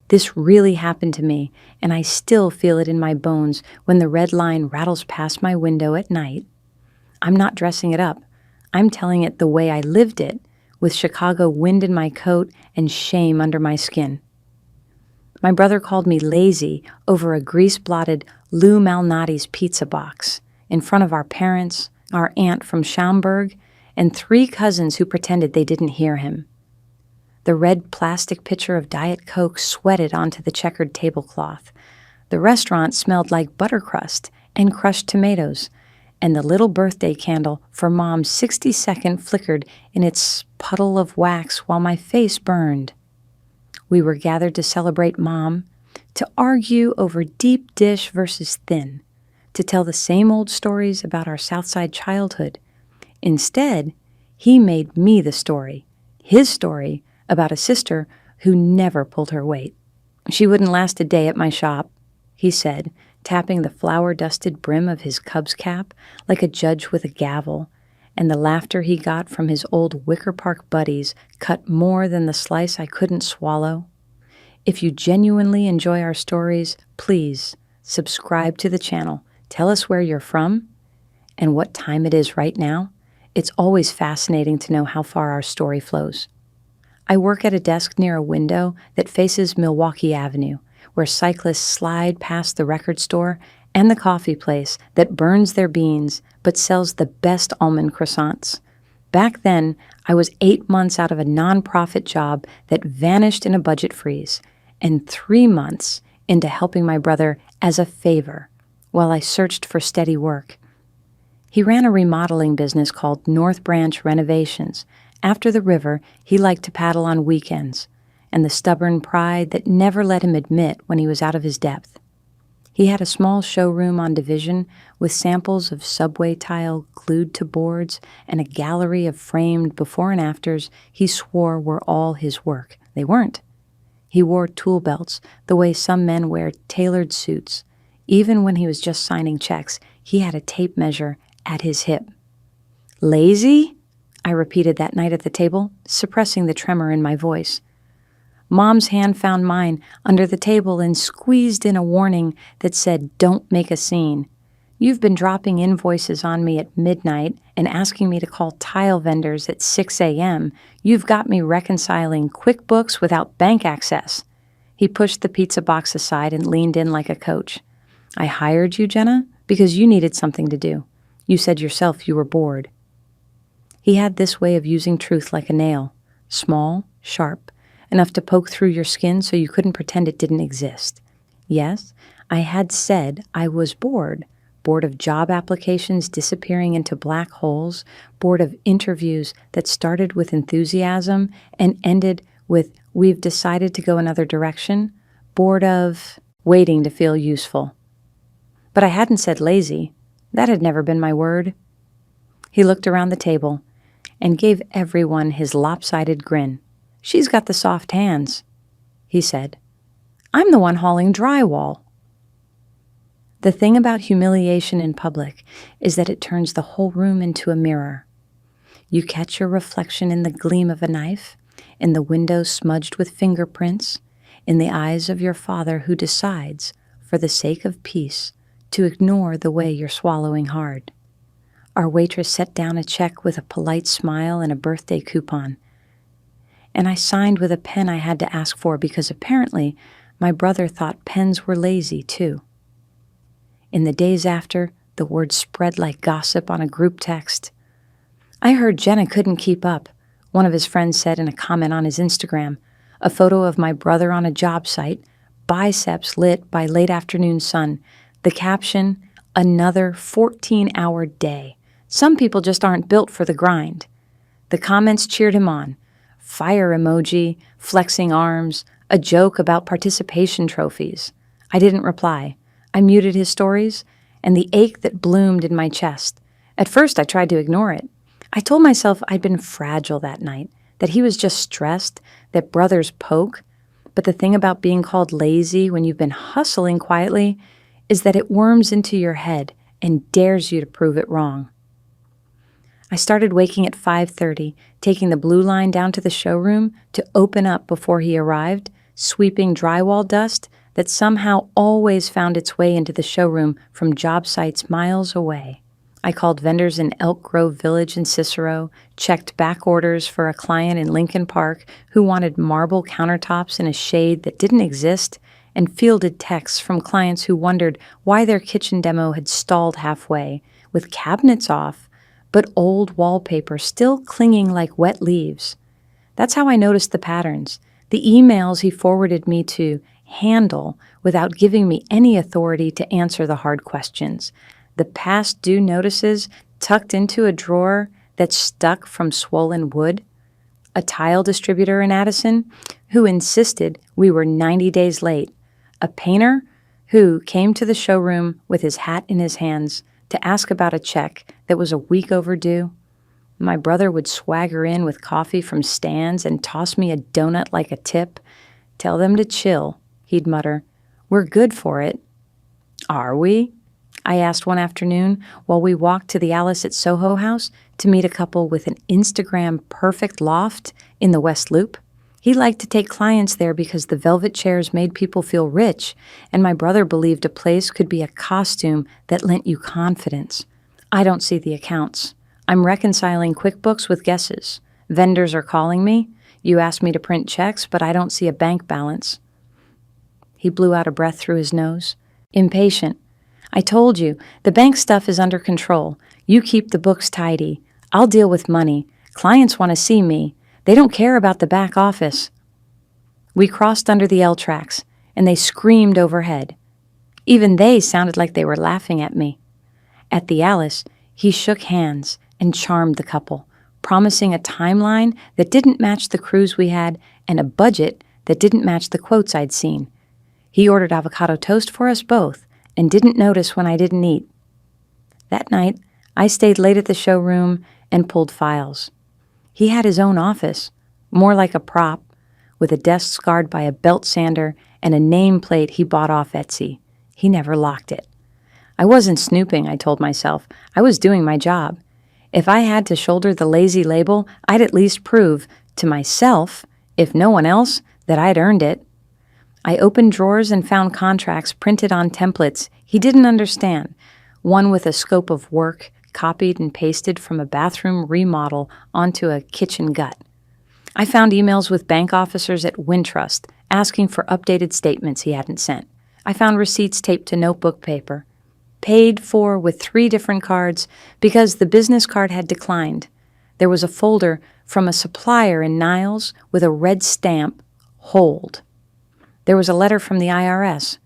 This really happened to me, and I still feel it in my bones when the red line rattles past my window at night. I'm not dressing it up. I'm telling it the way I lived it, with Chicago wind in my coat and shame under my skin. My brother called me lazy over a grease-blotted Lou Malnati's pizza box in front of our parents, our aunt from Schaumburg, and 3 cousins who pretended they didn't hear him. The red plastic pitcher of Diet Coke sweated onto the checkered tablecloth. The restaurant smelled like butter crust and crushed tomatoes, and the little birthday candle for Mom's 60-second flickered in its puddle of wax while my face burned. We were gathered to celebrate Mom, to argue over deep dish versus thin, to tell the same old stories about our Southside childhood. Instead, he made me the story, his story about a sister who never pulled her weight. She wouldn't last a day at my shop, he said, tapping the flour-dusted brim of his Cubs cap like a judge with a gavel, and the laughter he got from his old Wicker Park buddies cut more than the slice I couldn't swallow. If you genuinely enjoy our stories, please subscribe to the channel. Tell us where you're from and what time it is right now. It's always fascinating to know how far our story flows. I work at a desk near a window that faces Milwaukee Avenue, where cyclists slide past the record store and the coffee place that burns their beans but sells the best almond croissants. Back then, I was 8 months out of a nonprofit job that vanished in a budget freeze, and 3 months into helping my brother as a favor while I searched for steady work. He ran a remodeling business called North Branch Renovations. After the river, he liked to paddle on weekends, and the stubborn pride that never let him admit when he was out of his depth. He had a small showroom on Division with samples of subway tile glued to boards and a gallery of framed before and afters he swore were all his work. They weren't. He wore tool belts the way some men wear tailored suits. Even when he was just signing checks, he had a tape measure at his hip. "Lazy?" I repeated that night at the table, suppressing the tremor in my voice. Mom's hand found mine under the table and squeezed in a warning that said, "Don't make a scene. You've been dropping invoices on me at midnight and asking me to call tile vendors at 6 a.m. You've got me reconciling QuickBooks without bank access." He pushed the pizza box aside and leaned in like a coach. "I hired you, Jenna, because you needed something to do. You said yourself you were bored." He had this way of using truth like a nail, small, sharp, enough to poke through your skin so you couldn't pretend it didn't exist. Yes, I had said I was bored of job applications disappearing into black holes, bored of interviews that started with enthusiasm and ended with "we've decided to go another direction," bored of waiting to feel useful. But I hadn't said lazy. That had never been my word. He looked around the table and gave everyone his lopsided grin. "She's got the soft hands," he said. "I'm the one hauling drywall." The thing about humiliation in public is that it turns the whole room into a mirror. You catch your reflection in the gleam of a knife, in the window smudged with fingerprints, in the eyes of your father who decides, for the sake of peace, to ignore the way you're swallowing hard. Our waitress set down a check with a polite smile and a birthday coupon. And I signed with a pen I had to ask for because apparently my brother thought pens were lazy too. In the days after, the word spread like gossip on a group text. "I heard Jenna couldn't keep up," one of his friends said in a comment on his Instagram, a photo of my brother on a job site, biceps lit by late afternoon sun, the caption, "Another 14-hour day. Some people just aren't built for the grind." The comments cheered him on. Fire emoji, flexing arms, a joke about participation trophies. I didn't reply. I muted his stories, and the ache that bloomed in my chest. At first, I tried to ignore it. I told myself I'd been fragile that night, that he was just stressed, that brothers poke. But the thing about being called lazy when you've been hustling quietly is that it worms into your head and dares you to prove it wrong. I started waking at 5:30, taking the blue line down to the showroom to open up before he arrived, sweeping drywall dust that somehow always found its way into the showroom from job sites miles away. I called vendors in Elk Grove Village in Cicero, checked back orders for a client in Lincoln Park who wanted marble countertops in a shade that didn't exist, and fielded texts from clients who wondered why their kitchen demo had stalled halfway, with cabinets off, but old wallpaper still clinging like wet leaves. That's how I noticed the patterns. The emails he forwarded me to handle without giving me any authority to answer the hard questions. The past due notices tucked into a drawer that stuck from swollen wood. A tile distributor in Addison who insisted we were 90 days late. A painter who came to the showroom with his hat in his hands to ask about a check that was a week overdue. My brother would swagger in with coffee from Stan's and toss me a donut like a tip. "Tell them to chill," he'd mutter. "We're good for it." "Are we?" I asked one afternoon while we walked to the Alice at Soho house to meet a couple with an Instagram-perfect loft in the West Loop. He liked to take clients there because the velvet chairs made people feel rich, and my brother believed a place could be a costume that lent you confidence. I don't see the accounts. I'm reconciling QuickBooks with guesses. Vendors are calling me. You asked me to print checks, but I don't see a bank balance. He blew out a breath through his nose. Impatient. "I told you, the bank stuff is under control. You keep the books tidy. I'll deal with money. Clients want to see me. They don't care about the back office." We crossed under the L tracks, and they screamed overhead. Even they sounded like they were laughing at me. At the Alice, he shook hands and charmed the couple, promising a timeline that didn't match the cruise we had and a budget that didn't match the quotes I'd seen. He ordered avocado toast for us both and didn't notice when I didn't eat. That night, I stayed late at the showroom and pulled files. He had his own office, more like a prop, with a desk scarred by a belt sander and a nameplate he bought off Etsy. He never locked it. I wasn't snooping, I told myself. I was doing my job. If I had to shoulder the lazy label, I'd at least prove to myself, if no one else, that I'd earned it. I opened drawers and found contracts printed on templates he didn't understand, one with a scope of work copied and pasted from a bathroom remodel onto a kitchen gut. I found emails with bank officers at Wintrust asking for updated statements he hadn't sent. I found receipts taped to notebook paper, paid for with 3 different cards because the business card had declined. There was a folder from a supplier in Niles with a red stamp, hold. There was a letter from the IRS,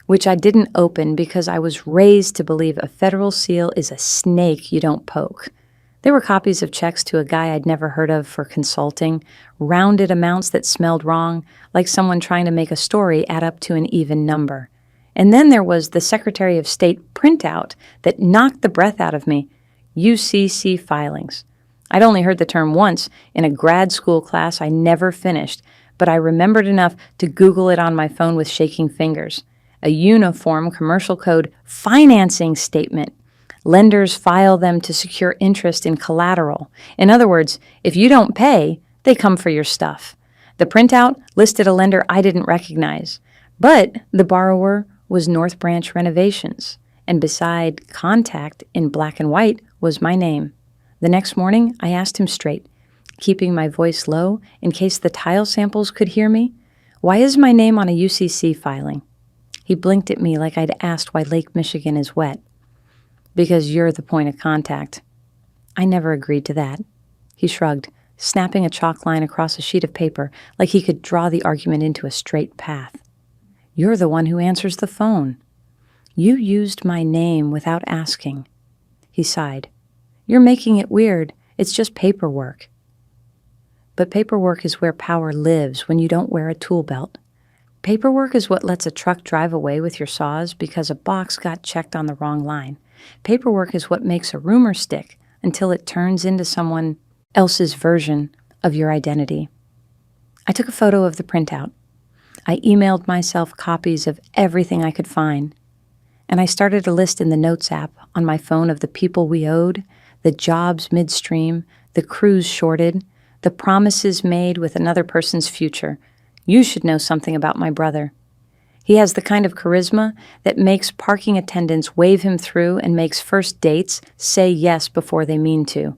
which I didn't open because I was raised to believe a federal seal is a snake you don't poke. There were copies of checks to a guy I'd never heard of for consulting, rounded amounts that smelled wrong, like someone trying to make a story add up to an even number. And then there was the Secretary of State printout that knocked the breath out of me, UCC filings. I'd only heard the term once in a grad school class I never finished, but I remembered enough to Google it on my phone with shaking fingers. A uniform commercial code financing statement. Lenders file them to secure interest in collateral. In other words, if you don't pay, they come for your stuff. The printout listed a lender I didn't recognize, but the borrower was North Branch Renovations, and beside contact in black and white was my name. The next morning, I asked him straight, keeping my voice low in case the tile samples could hear me, "Why is my name on a UCC filing?" He blinked at me like I'd asked why Lake Michigan is wet. "Because you're the point of contact." I never agreed to that. He shrugged, snapping a chalk line across a sheet of paper like he could draw the argument into a straight path. "You're the one who answers the phone. You used my name without asking." He sighed. "You're making it weird. It's just paperwork." But paperwork is where power lives when you don't wear a tool belt. Paperwork is what lets a truck drive away with your saws because a box got checked on the wrong line. Paperwork is what makes a rumor stick until it turns into someone else's version of your identity. I took a photo of the printout. I emailed myself copies of everything I could find, and I started a list in the Notes app on my phone of the people we owed, the jobs midstream, the cruise shorted, the promises made with another person's future, You should know something about my brother. He has the kind of charisma that makes parking attendants wave him through and makes first dates say yes before they mean to.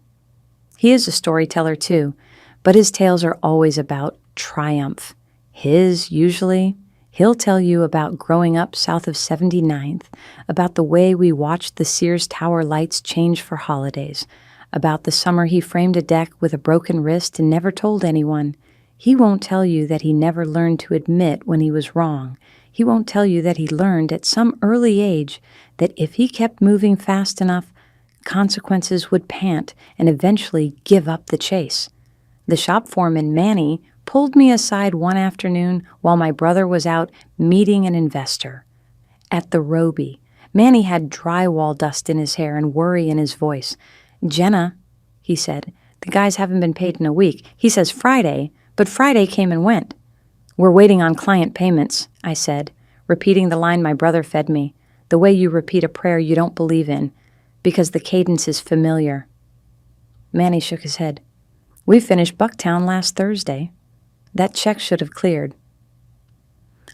He is a storyteller too, but his tales are always about triumph. Usually, he'll tell you about growing up south of 79th, about the way we watched the Sears Tower lights change for holidays, about the summer he framed a deck with a broken wrist and never told anyone. He won't tell you that he never learned to admit when he was wrong. He won't tell you that he learned at some early age that if he kept moving fast enough, consequences would pant and eventually give up the chase. The shop foreman, Manny, pulled me aside one afternoon while my brother was out meeting an investor. At the Roby, Manny had drywall dust in his hair and worry in his voice. "Jenna," he said, "the guys haven't been paid in a week. He says Friday, but Friday came and went." "We're waiting on client payments," I said, repeating the line my brother fed me, the way you repeat a prayer you don't believe in, because the cadence is familiar. Manny shook his head. "We finished Bucktown last Thursday. That check should have cleared."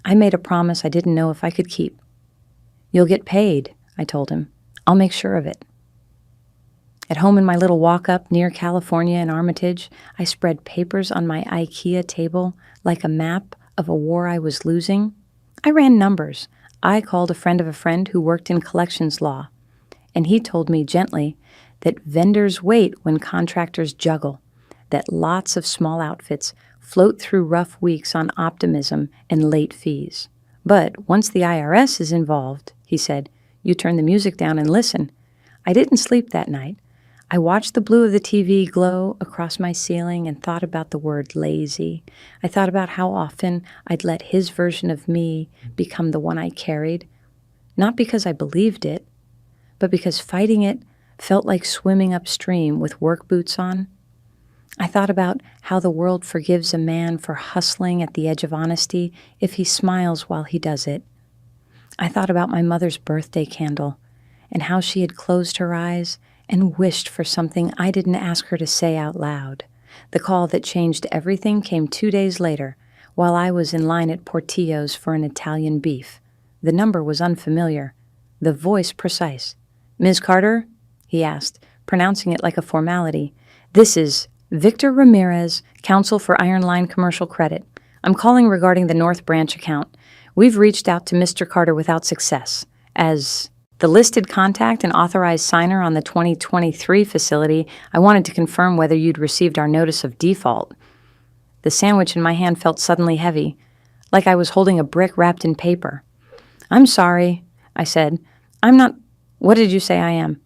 I made a promise I didn't know if I could keep. "You'll get paid," I told him. "I'll make sure of it." At home in my little walk-up near California in Armitage, I spread papers on my IKEA table like a map of a war I was losing. I ran numbers. I called a friend of a friend who worked in collections law, and he told me gently that vendors wait when contractors juggle, that lots of small outfits float through rough weeks on optimism and late fees. But once the IRS is involved, he said, you turn the music down and listen. I didn't sleep that night. I watched the blue of the TV glow across my ceiling and thought about the word lazy. I thought about how often I'd let his version of me become the one I carried, not because I believed it, but because fighting it felt like swimming upstream with work boots on. I thought about how the world forgives a man for hustling at the edge of honesty if he smiles while he does it. I thought about my mother's birthday candle and how she had closed her eyes and wished for something I didn't ask her to say out loud. The call that changed everything came 2 days later, while I was in line at Portillo's for an Italian beef. The number was unfamiliar, the voice precise. "Ms. Carter?" he asked, pronouncing it like a formality. "This is Victor Ramirez, counsel for Iron Line Commercial Credit. I'm calling regarding the North Branch account. We've reached out to Mr. Carter without success. As the listed contact and authorized signer on the 2023 facility, I wanted to confirm whether you'd received our notice of default." The sandwich in my hand felt suddenly heavy, like I was holding a brick wrapped in paper. "I'm sorry," I said. "I'm not—" "What did you say I am?"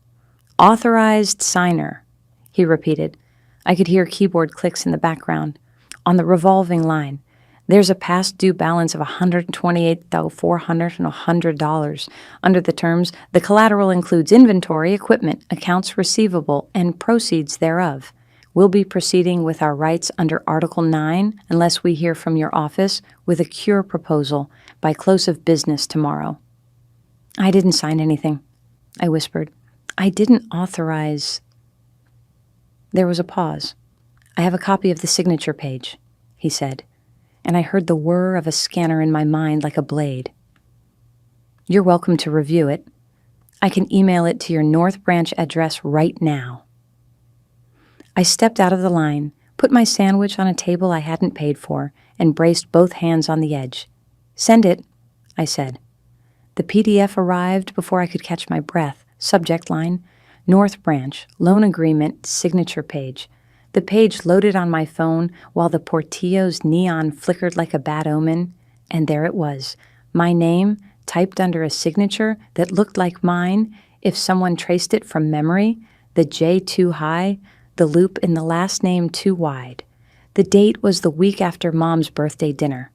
"Authorized signer," he repeated. I could hear keyboard clicks in the background. "On the revolving line. There's a past due balance of $128,400. Under the terms, the collateral includes inventory, equipment, accounts receivable, and proceeds thereof. We'll be proceeding with our rights under Article 9 unless we hear from your office with a cure proposal by close of business tomorrow." "I didn't sign anything," I whispered. "I didn't authorize—" There was a pause. "I have a copy of the signature page," he said, and I heard the whir of a scanner in my mind like a blade. "You're welcome to review it. I can email it to your North Branch address right now." I stepped out of the line, put my sandwich on a table I hadn't paid for, and braced both hands on the edge. "Send it," I said. The PDF arrived before I could catch my breath. Subject line, North Branch, Loan Agreement, Signature Page. The page loaded on my phone while the Portillo's neon flickered like a bad omen, and there it was, my name typed under a signature that looked like mine if someone traced it from memory, the J too high, the loop in the last name too wide. The date was the week after Mom's birthday dinner.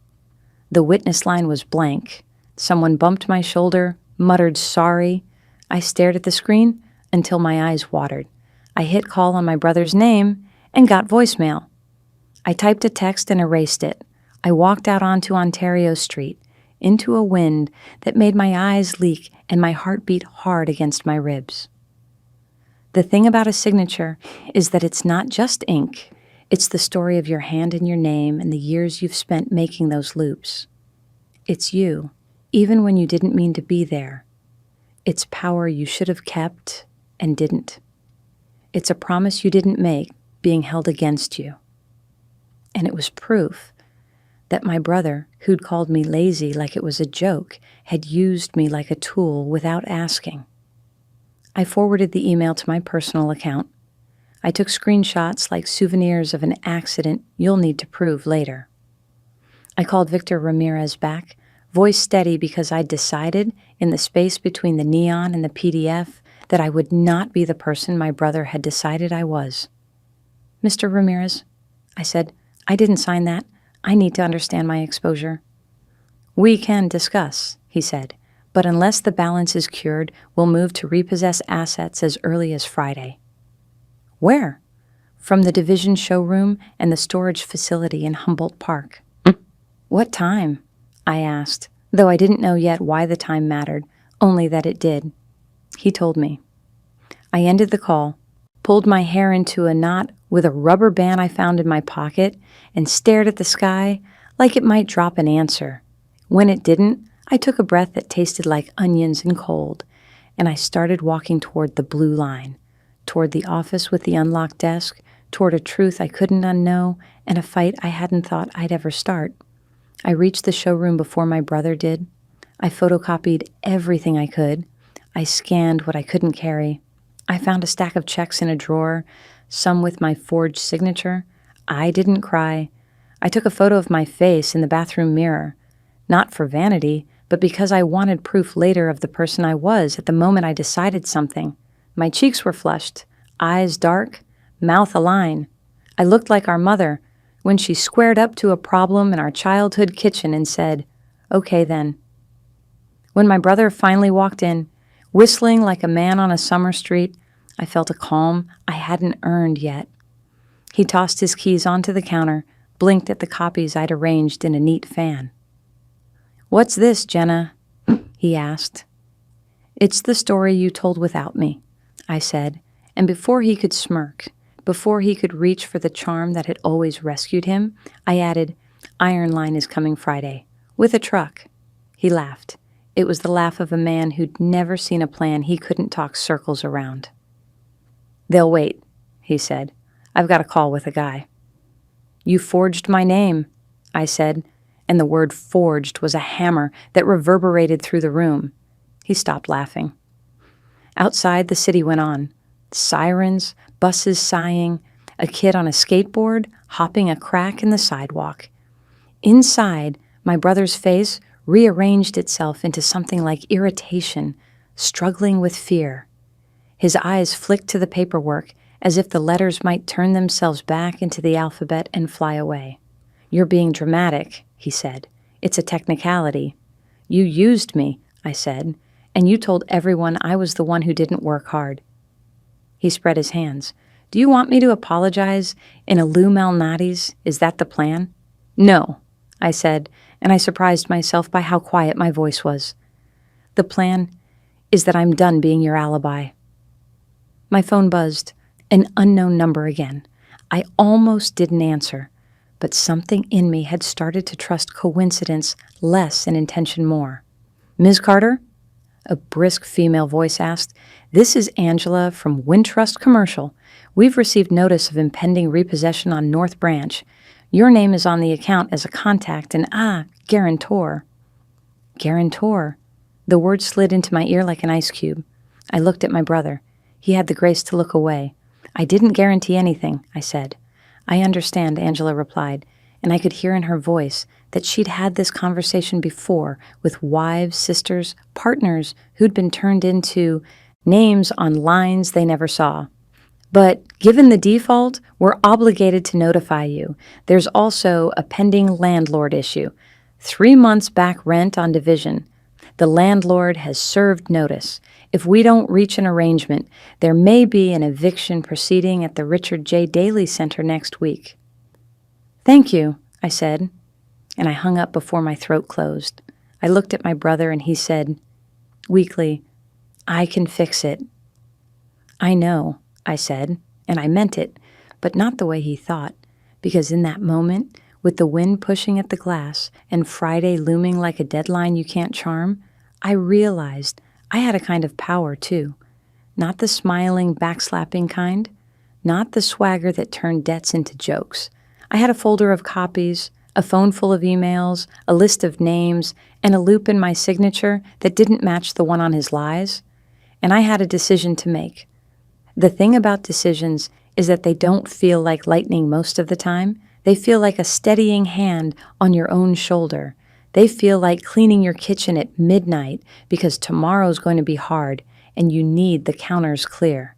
The witness line was blank. Someone bumped my shoulder, muttered sorry. I stared at the screen until my eyes watered. I hit call on my brother's name and got voicemail. I typed a text and erased it. I walked out onto Ontario Street, into a wind that made my eyes leak and my heart beat hard against my ribs. The thing about a signature is that it's not just ink. It's the story of your hand in your name and the years you've spent making those loops. It's you, even when you didn't mean to be there. It's power you should have kept and didn't. It's a promise you didn't make being held against you. And it was proof that my brother, who'd called me lazy like it was a joke, had used me like a tool without asking. I forwarded the email to my personal account. I took screenshots like souvenirs of an accident you'll need to prove later. I called Victor Ramirez back, voice steady because I'd decided, in the space between the neon and the PDF, that I would not be the person my brother had decided I was. "Mr. Ramirez," I said, "I didn't sign that. I need to understand my exposure." "We can discuss," he said, "but unless the balance is cured, we'll move to repossess assets as early as Friday." "Where?" "From the division showroom and the storage facility in Humboldt Park." "What time?" I asked, though I didn't know yet why the time mattered, only that it did. He told me. I ended the call, pulled my hair into a knot with a rubber band I found in my pocket, and stared at the sky like it might drop an answer. When it didn't, I took a breath that tasted like onions and cold, and I started walking toward the blue line, toward the office with the unlocked desk, toward a truth I couldn't unknow, and a fight I hadn't thought I'd ever start. I reached the showroom before my brother did. I photocopied everything I could. I scanned what I couldn't carry. I found a stack of checks in a drawer, some with my forged signature. I didn't cry. I took a photo of my face in the bathroom mirror, not for vanity, but because I wanted proof later of the person I was at the moment I decided something. My cheeks were flushed, eyes dark, mouth align. I looked like our mother when she squared up to a problem in our childhood kitchen and said, "Okay then." When my brother finally walked in, whistling like a man on a summer street, I felt a calm I hadn't earned yet. He tossed his keys onto the counter, blinked at the copies I'd arranged in a neat fan. "What's this, Jenna?" he asked. "It's the story you told without me," I said, and before he could smirk, before he could reach for the charm that had always rescued him, I added, "Iron Line is coming Friday, with a truck." He laughed. It was the laugh of a man who'd never seen a plan he couldn't talk circles around. "They'll wait," he said. "I've got a call with a guy." "You forged my name," I said, and the word forged was a hammer that reverberated through the room. He stopped laughing. Outside, the city went on. Sirens, buses sighing, a kid on a skateboard hopping a crack in the sidewalk. Inside, my brother's face rearranged itself into something like irritation, struggling with fear. His eyes flicked to the paperwork as if the letters might turn themselves back into the alphabet and fly away. "You're being dramatic," he said. "It's a technicality." "You used me," I said, "and you told everyone I was the one who didn't work hard." He spread his hands. "Do you want me to apologize in a Lou Malnati's? Is that the plan?" "No," I said, and I surprised myself by how quiet my voice was. "The plan is that I'm done being your alibi." My phone buzzed, an unknown number again. I almost didn't answer, but something in me had started to trust coincidence less and intention more. "Ms. Carter?" A brisk female voice asked. "This is Angela from Wintrust Commercial. We've received notice of impending repossession on North Branch. Your name is on the account as a contact and, guarantor." Guarantor. The word slid into my ear like an ice cube. I looked at my brother. He had the grace to look away. "I didn't guarantee anything," I said. "I understand," Angela replied, and I could hear in her voice that she'd had this conversation before with wives, sisters, partners who'd been turned into names on lines they never saw. "But given the default, we're obligated to notify you. There's also a pending landlord issue. 3 months back rent on division. The landlord has served notice. If we don't reach an arrangement, there may be an eviction proceeding at the Richard J. Daley Center next week." "Thank you," I said, and I hung up before my throat closed. I looked at my brother and he said, weakly, "I can fix it." "I know," I said, and I meant it, but not the way he thought. because in that moment, with the wind pushing at the glass and Friday looming like a deadline you can't charm, I realized I had a kind of power too. Not the smiling, backslapping kind, not the swagger that turned debts into jokes. I had a folder of copies, a phone full of emails, a list of names, and a loop in my signature that didn't match the one on his lies. And I had a decision to make. The thing about decisions is that they don't feel like lightning most of the time. They feel like a steadying hand on your own shoulder. They feel like cleaning your kitchen at midnight because tomorrow's going to be hard and you need the counters clear.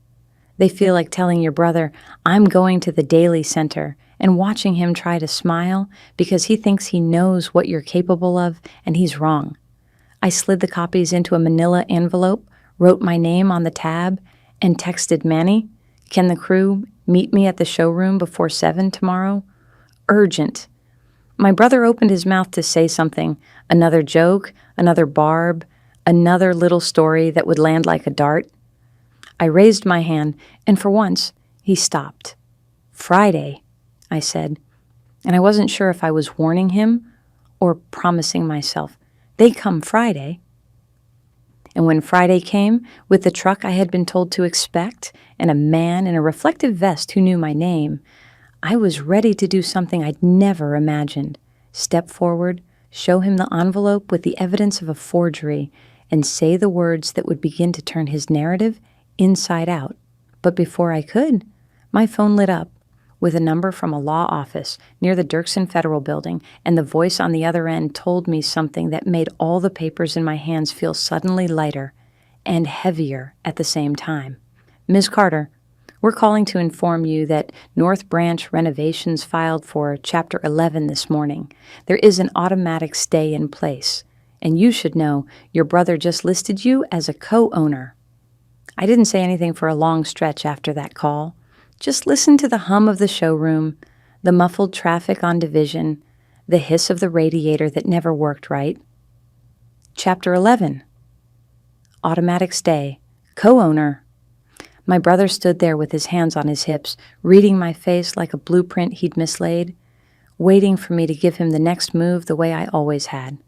They feel like telling your brother, I'm going to the daily center, and watching him try to smile because he thinks he knows what you're capable of and he's wrong. I slid the copies into a manila envelope, wrote my name on the tab, and texted Manny, can the crew meet me at the showroom before 7 tomorrow? Urgent. My brother opened his mouth to say something, another joke, another barb, another little story that would land like a dart. I raised my hand, and for once, he stopped. Friday, I said, and I wasn't sure if I was warning him or promising myself, they come Friday. And when Friday came, with the truck I had been told to expect and a man in a reflective vest who knew my name, I was ready to do something I'd never imagined. Step forward, show him the envelope with the evidence of a forgery, and say the words that would begin to turn his narrative inside out. But before I could, my phone lit up with a number from a law office near the Dirksen Federal Building, and the voice on the other end told me something that made all the papers in my hands feel suddenly lighter and heavier at the same time. Ms. Carter, we're calling to inform you that North Branch renovations filed for Chapter 11 this morning. There is an automatic stay in place, and you should know your brother just listed you as a co-owner. I didn't say anything for a long stretch after that call. Just listen to the hum of the showroom, the muffled traffic on Division, the hiss of the radiator that never worked right. Chapter 11. Automatic stay. Co-owner. My brother stood there with his hands on his hips, reading my face like a blueprint he'd mislaid, waiting for me to give him the next move the way I always had.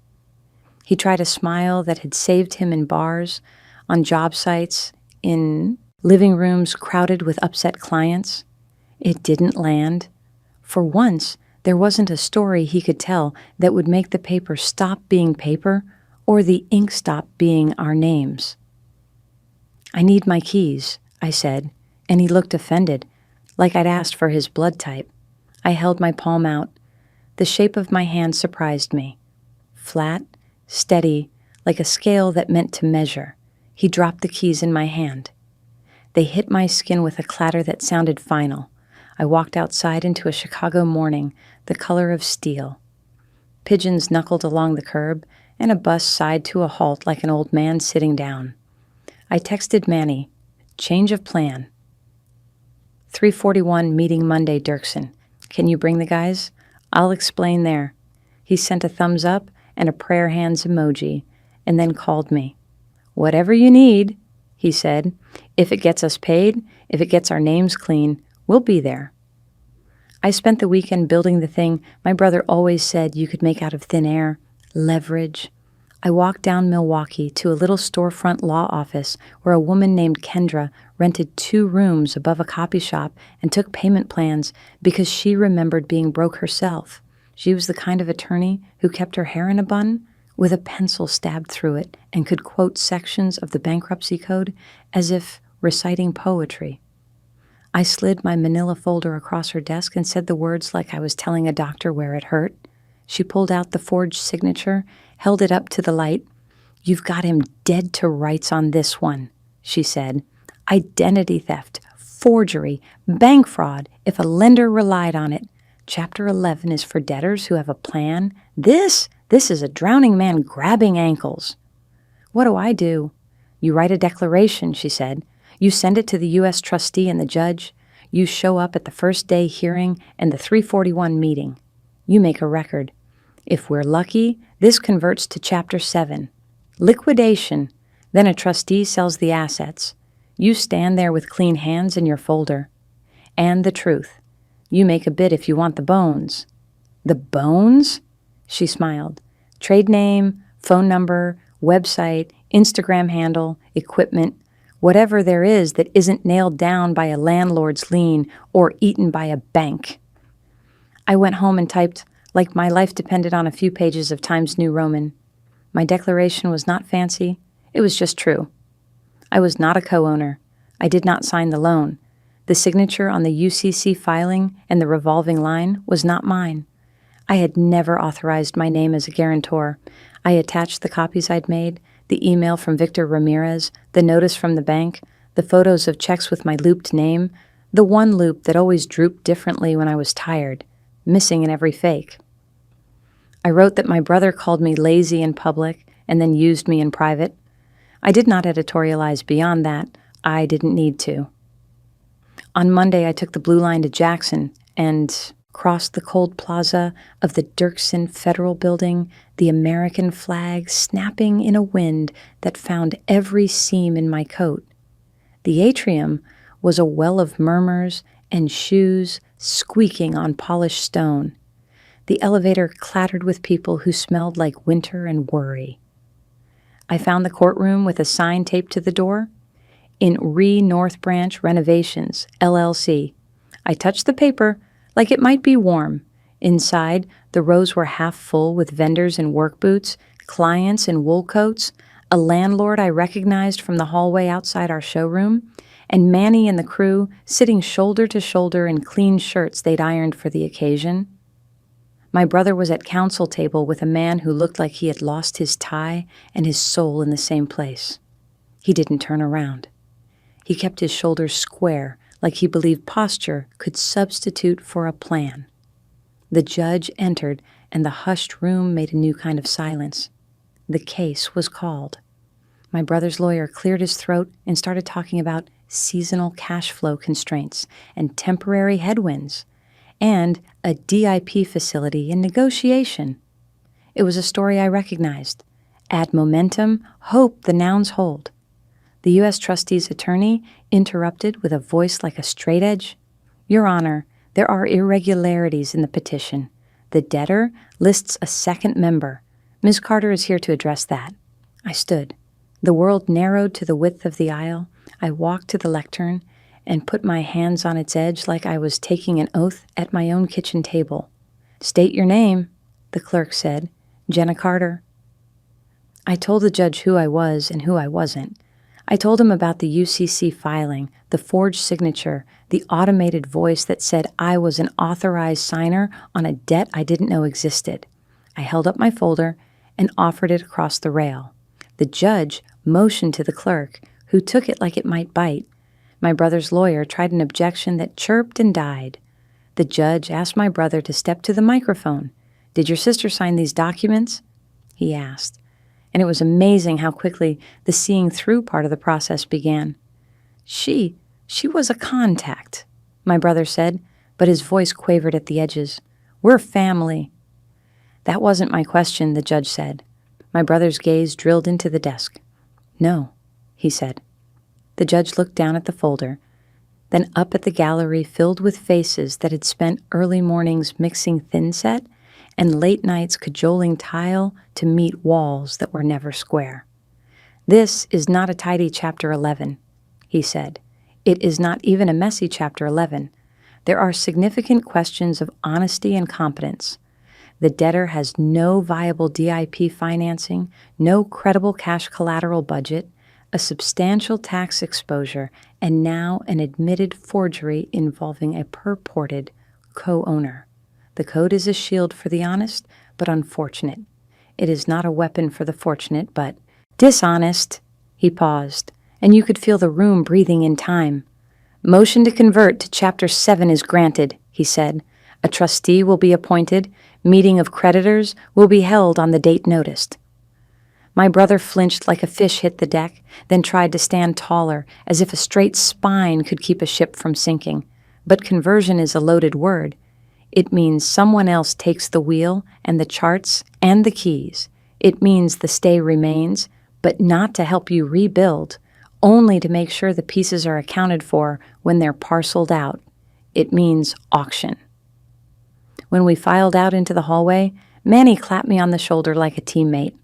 He tried a smile that had saved him in bars, on job sites, in living rooms crowded with upset clients. It didn't land. For once, there wasn't a story he could tell that would make the paper stop being paper or the ink stop being our names. I need my keys, I said, and he looked offended, like I'd asked for his blood type. I held my palm out. The shape of my hand surprised me. Flat, steady, like a scale that meant to measure. He dropped the keys in my hand. They hit my skin with a clatter that sounded final. I walked outside into a Chicago morning, the color of steel. Pigeons knuckled along the curb, and a bus sighed to a halt like an old man sitting down. I texted Manny, change of plan. 3:41 meeting Monday, Dirksen. Can you bring the guys? I'll explain there. He sent a thumbs up and a prayer hands emoji, and then called me. Whatever you need, he said. If it gets us paid, if it gets our names clean, we'll be there. I spent the weekend building the thing my brother always said you could make out of thin air, leverage. I walked down Milwaukee to a little storefront law office where a woman named Kendra rented 2 rooms above a copy shop and took payment plans because she remembered being broke herself. She was the kind of attorney who kept her hair in a bun with a pencil stabbed through it and could quote sections of the bankruptcy code as if reciting poetry. I slid my manila folder across her desk and said the words like I was telling a doctor where it hurt. She pulled out the forged signature, held it up to the light. You've got him dead to rights on this one, she said. Identity theft, forgery, bank fraud, if a lender relied on it. Chapter 11 is for debtors who have a plan. This is a drowning man grabbing ankles. What do? You write a declaration, she said. You send it to the U.S. trustee and the judge. You show up at the first day hearing and the 341 meeting. You make a record. If we're lucky, this converts to Chapter 7. Liquidation. Then a trustee sells the assets. You stand there with clean hands in your folder. And the truth. You make a bid if you want the bones." "The bones?" She smiled. "Trade name, phone number, website, Instagram handle, equipment, whatever there is that isn't nailed down by a landlord's lien or eaten by a bank." I went home and typed, like my life depended on a few pages of Times New Roman. My declaration was not fancy. It was just true. I was not a co-owner. I did not sign the loan. The signature on the UCC filing and the revolving line was not mine. I had never authorized my name as a guarantor. I attached the copies I'd made, the email from Victor Ramirez, the notice from the bank, the photos of checks with my looped name, the one loop that always drooped differently when I was tired, missing in every fake. I wrote that my brother called me lazy in public and then used me in private. I did not editorialize beyond that. I didn't need to. On Monday, I took the Blue Line to Jackson and crossed the cold plaza of the Dirksen Federal Building, the American flag snapping in a wind that found every seam in my coat. The atrium was a well of murmurs and shoes squeaking on polished stone. The elevator clattered with people who smelled like winter and worry. I found the courtroom with a sign taped to the door. In North Branch Renovations, LLC. I touched the paper like it might be warm. Inside, the rows were half full with vendors in work boots, clients in wool coats, a landlord I recognized from the hallway outside our showroom, and Manny and the crew sitting shoulder to shoulder in clean shirts they'd ironed for the occasion. My brother was at counsel table with a man who looked like he had lost his tie and his soul in the same place. He didn't turn around. He kept his shoulders square, like he believed posture could substitute for a plan. The judge entered, and the hushed room made a new kind of silence. The case was called. My brother's lawyer cleared his throat and started talking about seasonal cash flow constraints and temporary headwinds, and a DIP facility in negotiation. It was a story I recognized. Add momentum, hope the nouns hold. The U.S. trustee's attorney interrupted with a voice like a straight edge. "Your Honor, there are irregularities in the petition. The debtor lists a second member. Ms. Carter is here to address that." I stood. The world narrowed to the width of the aisle. I walked to the lectern and put my hands on its edge like I was taking an oath at my own kitchen table. "State your name," the clerk said. "Jenna Carter." I told the judge who I was and who I wasn't. I told him about the UCC filing, the forged signature, the automated voice that said I was an authorized signer on a debt I didn't know existed. I held up my folder and offered it across the rail. The judge motioned to the clerk, who took it like it might bite. My brother's lawyer tried an objection that chirped and died. The judge asked my brother to step to the microphone. "Did your sister sign these documents?" he asked. And it was amazing how quickly the seeing through part of the process began. She was a contact," my brother said, but his voice quavered at the edges. "We're family." "That wasn't my question," the judge said. My brother's gaze drilled into the desk. "No," he said. The judge looked down at the folder, then up at the gallery filled with faces that had spent early mornings mixing thin-set and late nights cajoling tile to meet walls that were never square. "This is not a tidy Chapter 11, he said. "It is not even a messy Chapter 11. There are significant questions of honesty and competence. The debtor has no viable DIP financing, no credible cash collateral budget, a substantial tax exposure, and now an admitted forgery involving a purported co-owner. The code is a shield for the honest, but unfortunate. It is not a weapon for the fortunate, but dishonest." He paused, and you could feel the room breathing in time. "Motion to convert to Chapter 7 is granted," he said. "A trustee will be appointed. Meeting of creditors will be held on the date noticed." My brother flinched like a fish hit the deck, then tried to stand taller, as if a straight spine could keep a ship from sinking. But conversion is a loaded word. It means someone else takes the wheel and the charts and the keys. It means the stay remains, but not to help you rebuild, only to make sure the pieces are accounted for when they're parceled out. It means auction. When we filed out into the hallway, Manny clapped me on the shoulder like a teammate.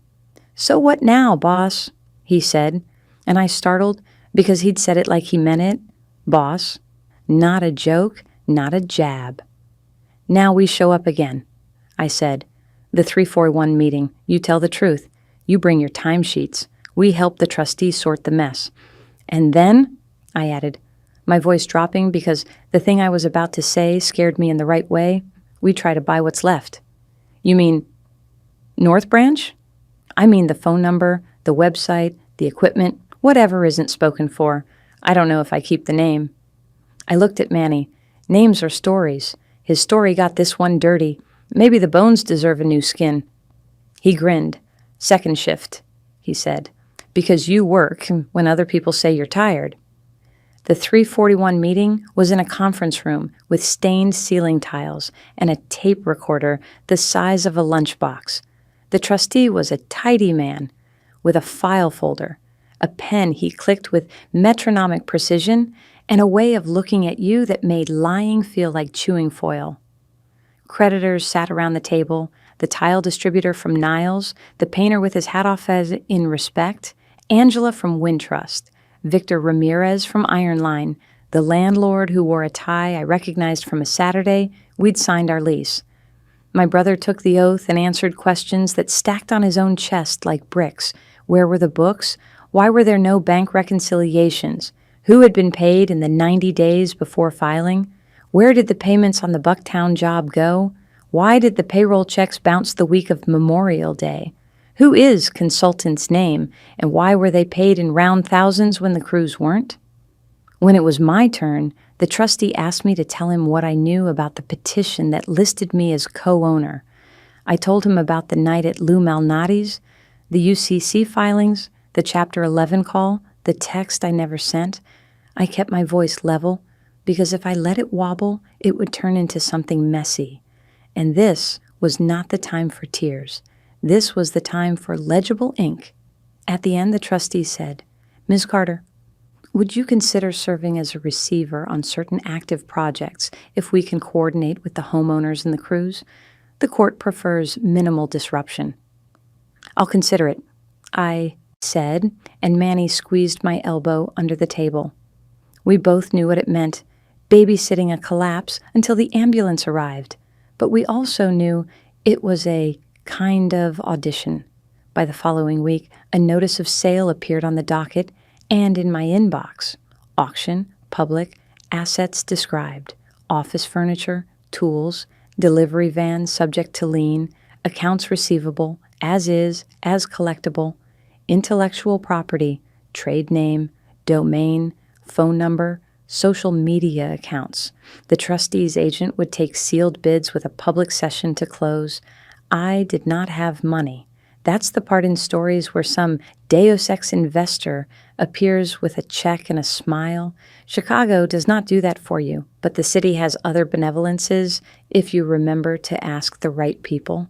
"So what now, boss?" he said, and I startled because he'd said it like he meant it. Boss. Not a joke, not a jab. "Now we show up again," I said. "The 341 meeting. You tell the truth. You bring your timesheets. We help the trustee sort the mess. And then," I added, my voice dropping because the thing I was about to say scared me in the right way, "we try to buy what's left." "You mean North Branch?" "I mean the phone number, the website, the equipment, whatever isn't spoken for. I don't know if I keep the name." I looked at Manny. Names are stories. His story got this one dirty. Maybe the bones deserve a new skin. He grinned. "Second shift," he said, "because you work when other people say you're tired." The 341 meeting was in a conference room with stained ceiling tiles and a tape recorder the size of a lunchbox. The trustee was a tidy man with a file folder, a pen he clicked with metronomic precision, and a way of looking at you that made lying feel like chewing foil. Creditors sat around the table, the tile distributor from Niles, the painter with his hat off as in respect, Angela from Wintrust, Victor Ramirez from Iron Line, the landlord who wore a tie I recognized from a Saturday we'd signed our lease. My brother took the oath and answered questions that stacked on his own chest like bricks. Where were the books? Why were there no bank reconciliations? Who had been paid in the 90 days before filing? Where did the payments on the Bucktown job go? Why did the payroll checks bounce the week of Memorial Day? Who is consultant's name, and why were they paid in round thousands when the crews weren't? When it was my turn, the trustee asked me to tell him what I knew about the petition that listed me as co-owner. I told him about the night at Lou Malnati's, the UCC filings, the Chapter 11 call, the text I never sent. I kept my voice level, because if I let it wobble, it would turn into something messy. And this was not the time for tears. This was the time for legible ink. At the end, the trustee said, "Ms. Carter, would you consider serving as a receiver on certain active projects if we can coordinate with the homeowners and the crews? The court prefers minimal disruption." "I'll consider it," I said, and Manny squeezed my elbow under the table. We both knew what it meant, babysitting a collapse until the ambulance arrived, but we also knew it was a kind of audition. By the following week, a notice of sale appeared on the docket and in my inbox. Auction, public, assets described, office furniture, tools, delivery van subject to lien, accounts receivable, as is, as collectible, intellectual property, trade name, domain, phone number, social media accounts. The trustee's agent would take sealed bids with a public session to close. I did not have money. That's the part in stories where some Deus Ex investor appears with a check and a smile. Chicago does not do that for you, but the city has other benevolences if you remember to ask the right people.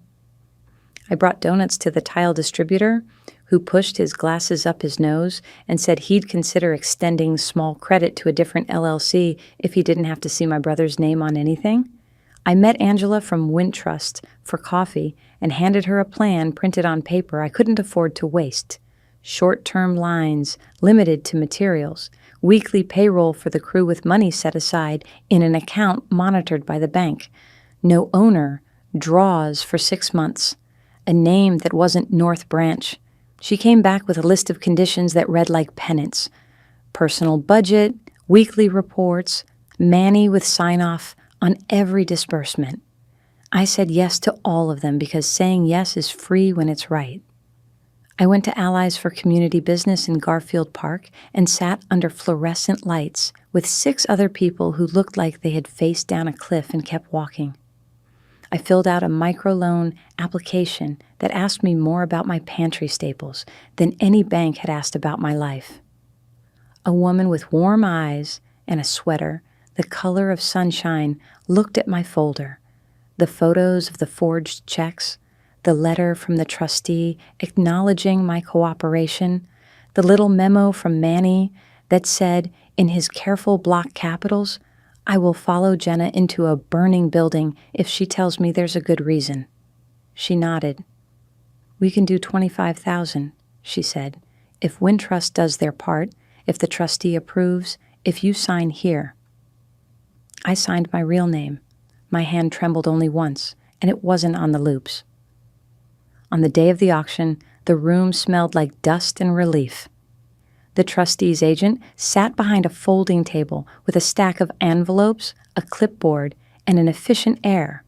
I brought donuts to the tile distributor, who pushed his glasses up his nose and said he'd consider extending small credit to a different LLC if he didn't have to see my brother's name on anything. I met Angela from Wintrust for coffee and handed her a plan printed on paper I couldn't afford to waste. Short-term lines, limited to materials, weekly payroll for the crew with money set aside in an account monitored by the bank, no owner, draws for 6 months, a name that wasn't North Branch. She came back with a list of conditions that read like penance. Personal budget, weekly reports, Manny with sign-off on every disbursement. I said yes to all of them because saying yes is free when it's right. I went to Allies for Community Business in Garfield Park and sat under fluorescent lights with 6 other people who looked like they had faced down a cliff and kept walking. I filled out a microloan application that asked me more about my pantry staples than any bank had asked about my life. A woman with warm eyes and a sweater, the color of sunshine, looked at my folder, the photos of the forged checks, the letter from the trustee acknowledging my cooperation, the little memo from Manny that said, in his careful block capitals, I will follow Jenna into a burning building if she tells me there's a good reason. She nodded. We can do $25,000, she said, if Wintrust does their part, if the trustee approves, if you sign here. I signed my real name. My hand trembled only once, and it wasn't on the loops. On the day of the auction, the room smelled like dust and relief. The trustee's agent sat behind a folding table with a stack of envelopes, a clipboard, and an efficient air.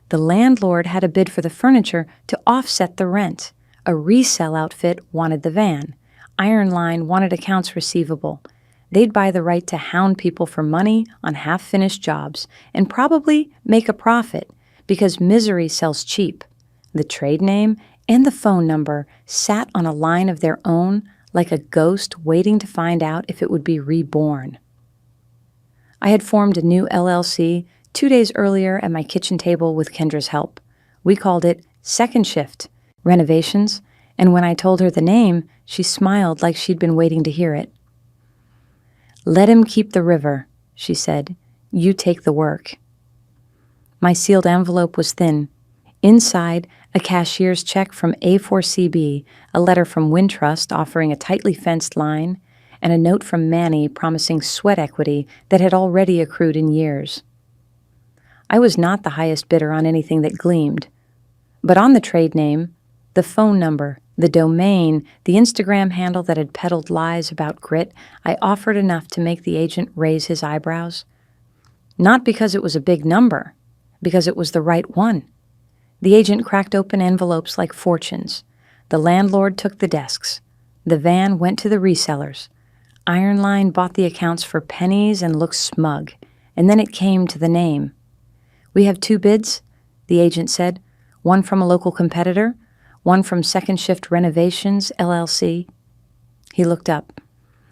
The landlord had a bid for the furniture to offset the rent. A resell outfit wanted the van. Iron Line wanted accounts receivable. They'd buy the right to hound people for money on half-finished jobs and probably make a profit because misery sells cheap. The trade name and the phone number sat on a line of their own like a ghost waiting to find out if it would be reborn. I had formed a new LLC 2 days earlier at my kitchen table with Kendra's help. We called it Second Shift Renovations, and when I told her the name, she smiled like she'd been waiting to hear it. Let him keep the river, she said. You take the work. My sealed envelope was thin. Inside, a cashier's check from A4CB, a letter from Wintrust offering a tightly fenced line, and a note from Manny promising sweat equity that had already accrued in years. I was not the highest bidder on anything that gleamed, but on the trade name, the phone number, the domain, the Instagram handle that had peddled lies about grit, I offered enough to make the agent raise his eyebrows. Not because it was a big number, because it was the right one. The agent cracked open envelopes like fortunes. The landlord took the desks. The van went to the resellers. Iron Line bought the accounts for pennies and looked smug. And then it came to the name. We have 2 bids, the agent said. One from a local competitor, one from Second Shift Renovations, LLC. He looked up.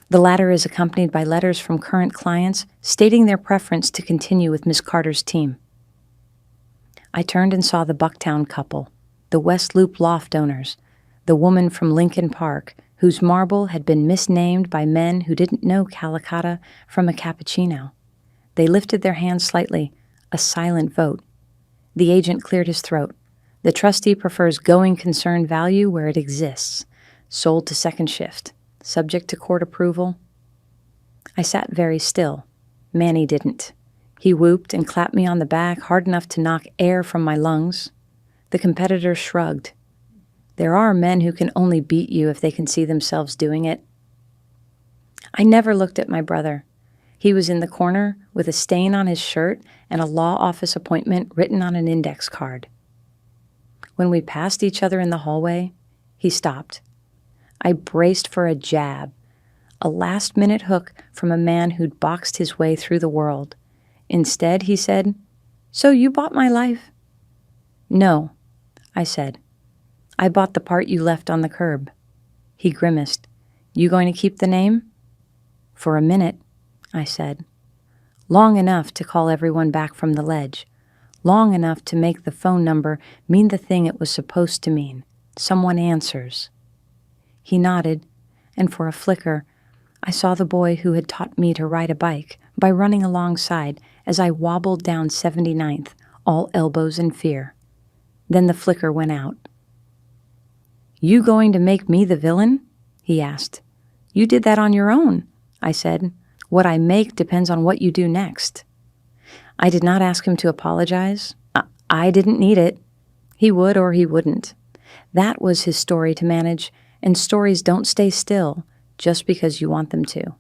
The latter is accompanied by letters from current clients stating their preference to continue with Miss Carter's team. I turned and saw the Bucktown couple, the West Loop loft owners, the woman from Lincoln Park, whose marble had been misnamed by men who didn't know Calicotta from a cappuccino. They lifted their hands slightly, a silent vote. The agent cleared his throat. The trustee prefers going concern value where it exists, sold to Second Shift, subject to court approval. I sat very still. Manny didn't. He whooped and clapped me on the back hard enough to knock air from my lungs. The competitor shrugged. There are men who can only beat you if they can see themselves doing it. I never looked at my brother. He was in the corner with a stain on his shirt and a law office appointment written on an index card. When we passed each other in the hallway, he stopped. I braced for a jab, a last-minute hook from a man who'd boxed his way through the world. Instead, he said, "So you bought my life?" "No," I said. "I bought the part you left on the curb." He grimaced. "You going to keep the name?" "For a minute," I said. Long enough to call everyone back from the ledge. Long enough to make the phone number mean the thing it was supposed to mean. Someone answers. He nodded, and for a flicker, I saw the boy who had taught me to ride a bike by running alongside as I wobbled down 79th, all elbows in fear. Then the flicker went out. "You going to make me the villain?" he asked. "You did that on your own," I said. "What I make depends on what you do next." I did not ask him to apologize. I didn't need it. He would or he wouldn't. That was his story to manage, and stories don't stay still just because you want them to.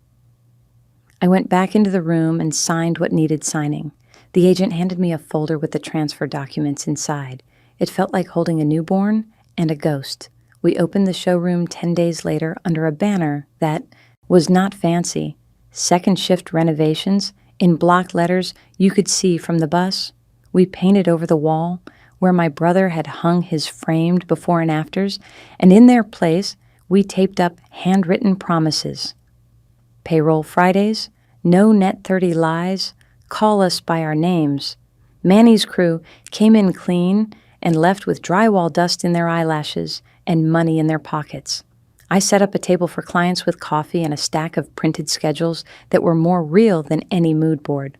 I went back into the room and signed what needed signing. The agent handed me a folder with the transfer documents inside. It felt like holding a newborn and a ghost. We opened the showroom 10 days later under a banner that was not fancy. Second Shift Renovations, in block letters you could see from the bus. We painted over the wall where my brother had hung his framed before and afters, and in their place we taped up handwritten promises. Payroll Fridays, no net 30 lies, call us by our names. Manny's crew came in clean and left with drywall dust in their eyelashes and money in their pockets. I set up a table for clients with coffee and a stack of printed schedules that were more real than any mood board.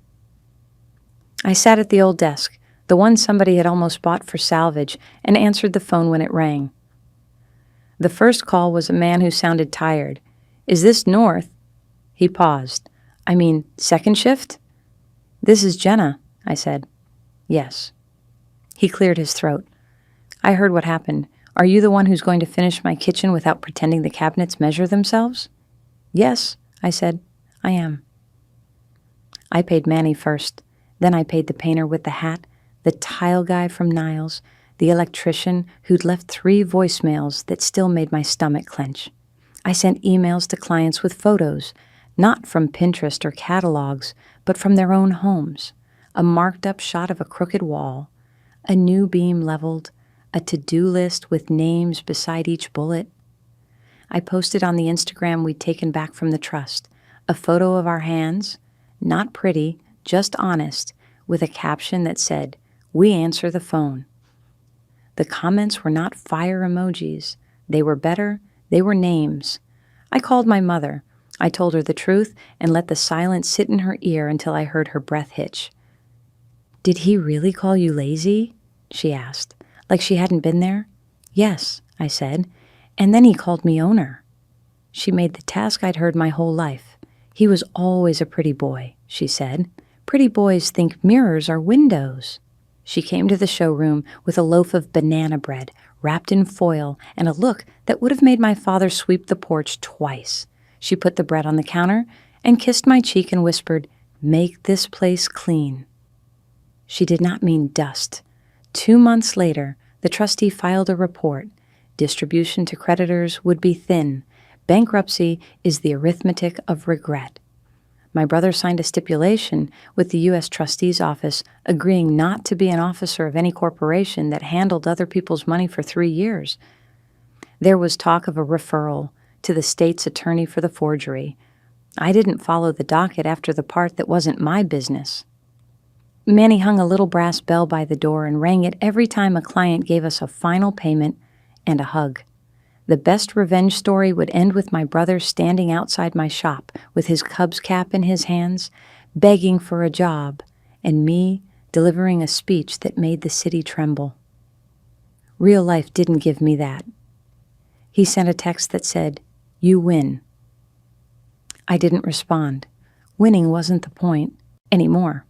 I sat at the old desk, the one somebody had almost bought for salvage, and answered the phone when it rang. The first call was a man who sounded tired. "Is this North?" He paused. "I mean, second shift?" "This is Jenna," I said. "Yes." He cleared his throat. "I heard what happened. Are you the one who's going to finish my kitchen without pretending the cabinets measure themselves?" "Yes," I said. "I am." I paid Manny first. Then I paid the painter with the hat, the tile guy from Niles, the electrician who'd left 3 voicemails that still made my stomach clench. I sent emails to clients with photos, not from Pinterest or catalogs, but from their own homes. A marked-up shot of a crooked wall, a new beam leveled, a to-do list with names beside each bullet. I posted on the Instagram we'd taken back from the trust, a photo of our hands, not pretty, just honest, with a caption that said, "We answer the phone." The comments were not fire emojis. They were better. They were names. I called my mother. I told her the truth and let the silence sit in her ear until I heard her breath hitch. "Did he really call you lazy?" she asked, like she hadn't been there. "Yes," I said, "and then he called me owner." She made the task I'd heard my whole life. "He was always a pretty boy," she said. "Pretty boys think mirrors are windows." She came to the showroom with a loaf of banana bread wrapped in foil and a look that would have made my father sweep the porch twice. She put the bread on the counter and kissed my cheek and whispered, "Make this place clean." She did not mean dust. 2 months later, the trustee filed a report. Distribution to creditors would be thin. Bankruptcy is the arithmetic of regret. My brother signed a stipulation with the U.S. Trustee's office agreeing not to be an officer of any corporation that handled other people's money for 3 years. There was talk of a referral to the state's attorney for the forgery. I didn't follow the docket after the part that wasn't my business. Manny hung a little brass bell by the door and rang it every time a client gave us a final payment and a hug. The best revenge story would end with my brother standing outside my shop with his Cubs cap in his hands, begging for a job, and me delivering a speech that made the city tremble. Real life didn't give me that. He sent a text that said, "You win." I didn't respond. Winning wasn't the point anymore.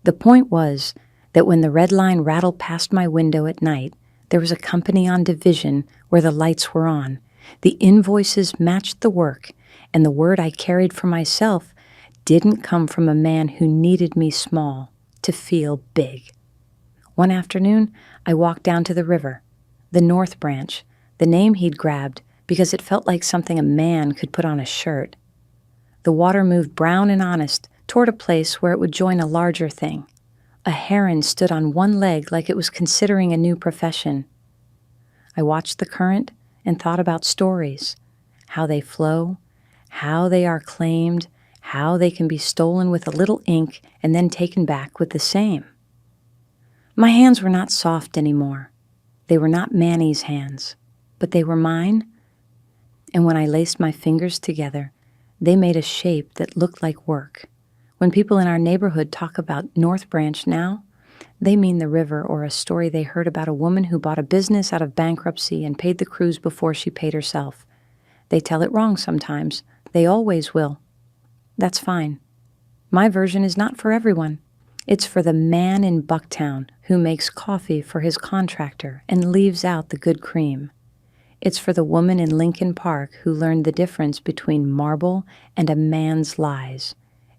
The point was that when the red line rattled past my window at night, there was a company on division where the lights were on. The invoices matched the work, and the word I carried for myself didn't come from a man who needed me small to feel big. One afternoon, I walked down to the river, the North Branch, the name he'd grabbed because it felt like something a man could put on a shirt. The water moved brown and honest toward a place where it would join a larger thing. A heron stood on one leg like it was considering a new profession. I watched the current and thought about stories, how they flow, how they are claimed, how they can be stolen with a little ink and then taken back with the same. My hands were not soft anymore. They were not Manny's hands, but they were mine. And when I laced my fingers together, they made a shape that looked like work. When people in our neighborhood talk about North Branch now, they mean the river or a story they heard about a woman who bought a business out of bankruptcy and paid the crews before she paid herself. They tell it wrong sometimes. They always will. That's fine. My version is not for everyone. It's for the man in Bucktown who makes coffee for his contractor and leaves out the good cream. It's for the woman in Lincoln Park who learned the difference between marble and a man's lies.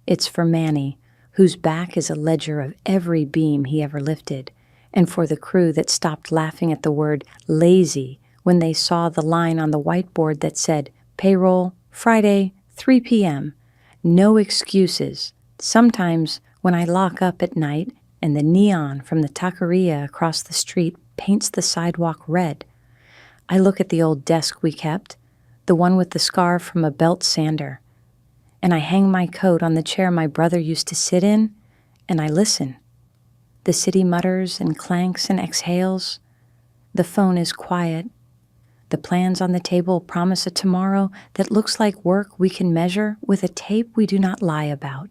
It's for Manny, whose back is a ledger of every beam he ever lifted, and for the crew that stopped laughing at the word lazy when they saw the line on the whiteboard that said, "Payroll, Friday, 3 p.m., no excuses." Sometimes when I lock up at night and the neon from the taqueria across the street paints the sidewalk red, I look at the old desk we kept, the one with the scar from a belt sander, and I hang my coat on the chair my brother used to sit in, and I listen. The city mutters and clanks and exhales. The phone is quiet. The plans on the table promise a tomorrow that looks like work we can measure with a tape we do not lie about.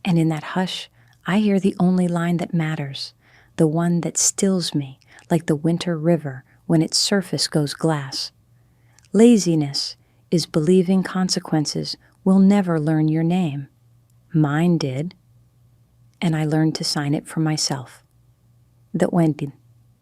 And in that hush, I hear the only line that matters, the one that stills me like the winter river when its surface goes glass. Laziness is believing consequences will never learn your name. Mine did, and I learned to sign it for myself. The Wendy.